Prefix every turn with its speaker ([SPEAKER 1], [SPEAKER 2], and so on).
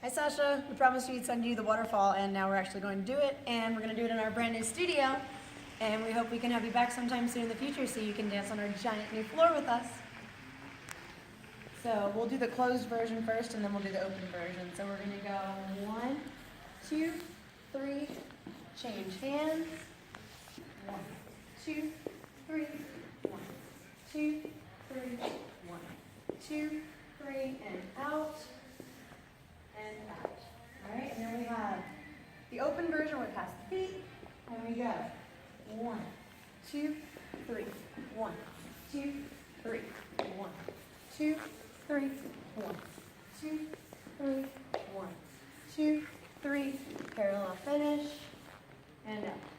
[SPEAKER 1] Hi Sasha, we promised we'd send you the waterfall and now we're actually going to do it, and we're going to do it in our brand new studio, and we hope we can have you back sometime soon in the future so you can dance on our giant new floor with us. So we'll do the closed version first and then we'll do the open version. So we're going to go 1, 2, 3, change hands, 1, 2, 3, 1, 2, 3, 1, 2, 3, and out. And out. All right, and then we have the open version where we pass the feet, and we go 1, 2, 3, 1, 2, 3, 1, 2, 3, 1, 2, 3, 1, 2, 3, parallel finish, and out.